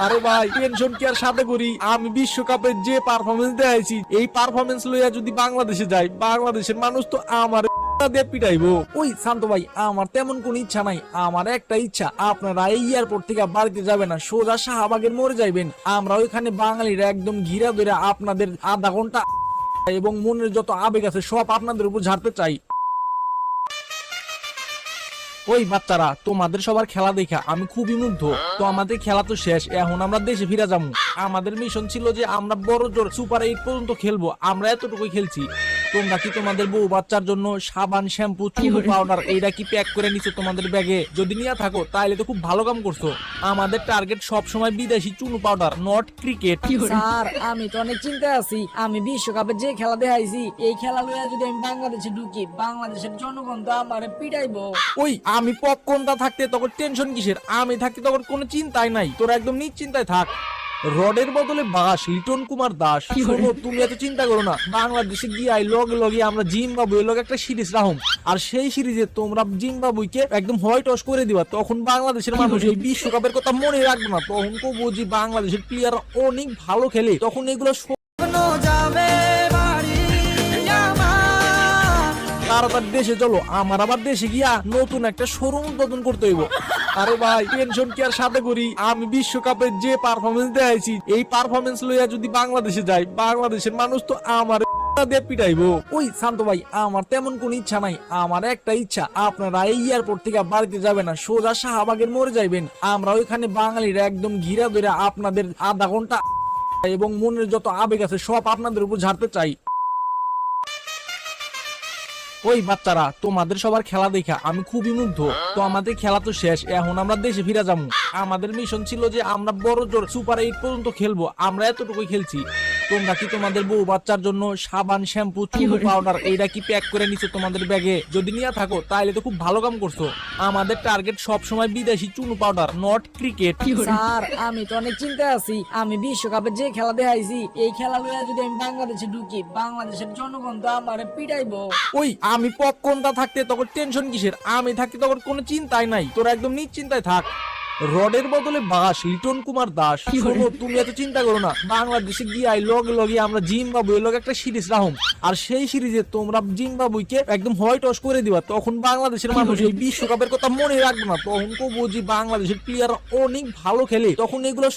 আরে ভাই টেনশন কি আর সাথে করি, আমি বিশ্বকাপে যে পারফরমেন্স দেখাইছি এই পারফরমেন্স লইয়া যদি বাংলাদেশে যাই, বাংলাদেশের মানুষ তো আমার দিয়ে পিটাইবো। ওই শান্ত ভাই, আমার তেমন কোন ইচ্ছা নাই, আমার একটা ইচ্ছা আপনারা এই এয়ারপোর্ট থেকে বাড়িতে যাবেন না, সোজা শাহবাগের মোড়ে যাইবেন। আমরা ওইখানে বাঙালিরা একদম ঘিরা ধরে আপনাদের আধা ঘন্টা এবং মনের যত আবেগ আছে সব আপনাদের উপর ঝাড়তে চাই। ওই বাচ্চারা, তোমাদের সবার খেলা দেখা আমি খুবই মুগ্ধ। তো আমাদের খেলা তো শেষ, এখন আমরা দেশে ফিরে যাবো। আমাদের মিশন ছিল যে আমরা বড় জোর সুপার 8 পর্যন্ত খেলবো, আমরা এতটুকুই খেলছি। তোমরা কি তোমাদের বউ বাচ্চার জন্য সাবান, শ্যাম্পু, চুল, পাউডার এইটা কি প্যাক করে নিছো তোমাদের ব্যাগে? যদি নিয়ে থাকো তাহলে তো খুব ভালো কাম করছো। আমাদের টার্গেট সব সময় বিদেশি চুল পাউডার, নট ক্রিকেট। স্যার আমি তো অনেক চিন্তায় আছি, আমি বিশ্বকাপে যে খেলা দেখাইছি এই খেলা লইয়া যদি আমি বাংলাদেশে ঢুকি, বাংলাদেশের জনগণ তো আমার পিটাইবো। ওই আমি পপকর্নটা থাকতে তখন টেনশন কিসের, আমি থাকতে তখন কোনো চিন্তাই নাই, তোরা একদম নিশ্চিন্তায় থাক। রডের বদলে বাস, লিটন কুমার দাস। শোনো, তুমি এত চিন্তা করো না, বাংলাদেশে গিয়ে লগে লগে আমরা জিম্বাবুয়ের লগে একটা সিরিজ রাখুম, আর সেই সিরিজে তোমরা জিম্বাবুইকে একদম হোয়াইট ওয়াশ করে দিবা। তখন বাংলাদেশের মানুষ এই বিশ্বকাপের কথা মনে রাখবে না, তখন কো বুঝি বাংলাদেশের প্লেয়ার অনেক ভালো খেলে, তখন এগুলো তাড়াতাড়ি দেশে চলো, আমার আবার দেশে গিয়া নতুন একটা শোরুম উদ্বোধন করতে হইব। আরে ভাই টেনশন কি আর সাথে করি, আমি বিশ্বকাপে যে পারফরমেন্স দেখাইছি এই পারফরমেন্স লইয়া যদি বাংলাদেশে যাই, বাংলাদেশের মানুষ তো আমার দিয়ে পিটাইবো। ওই শান্ত ভাই, আমার তেমন কোন ইচ্ছা নাই, আমার একটা ইচ্ছা আপনারা এই এয়ারপোর্ট থেকে বাড়িতে যাবেন না, সোজা শাহবাগের মোড়ে যাইবেন। আমরা ওইখানে বাঙালিরা একদম ঘিরা ধরে আপনাদের আধা ঘন্টা এবং মনের যত আবেগ আছে সব আপনাদের উপর ঝাড়তে চাই। ওই বাচ্চারা, তোমাদের সবার খেলা দেখা আমি খুবই মুগ্ধ। তো আমাদের খেলা তো শেষ, এখন আমরা দেশে ফিরে যাবো। আমাদের মিশন ছিল যে আমরা বড় জোর সুপার 8 পর্যন্ত খেলবো, আমরা এতটুকুই খেলছি। তোমরা কি তোমাদের বউ বাচ্চার জন্য সাবান, শ্যাম্পু, চুল, পাউডার এইটা কি প্যাক করে নিছো তোমাদের ব্যাগে? যদি নিয়ে থাকো তাহলে তো খুব ভালো কাম করছো। আমাদের টার্গেট সব সময় বিদেশি চুল পাউডার, নট ক্রিকেট। স্যার আমি তো অনেক চিন্তায় আছি, আমি বিশ্বকাপে যে খেলা দেখাইছি এই খেলা লইয়া যদি আমি বাংলাদেশে ঢুকি, বাংলাদেশের জনগণ তো আমার পিটাইবো। ওই আমি পপকর্নটা থাকতে তখন টেনশন কিসের, আমি থাকতে তখন কোনো চিন্তাই নাই, তোরা একদম নিশ্চিন্তায় থাক। রডের বদলে বাস, লিটন কুমার দাস। শোনো, তুমি এত চিন্তা করো না, বাংলাদেশে গিয়ে লগে লগে আমরা জিম্বাবুয়ের লগে একটা সিরিজ রাখুম, আর সেই সিরিজে তোমরা জিম্বাবুইকে একদম হোয়াইট ওয়াশ করে দিবা। তখন বাংলাদেশের মানুষ এই বিশ্বকাপের কথা মনে রাখবে না, তখন কো বুঝি বাংলাদেশের প্লেয়ার অনেক ভালো খেলে, তখন এগুলো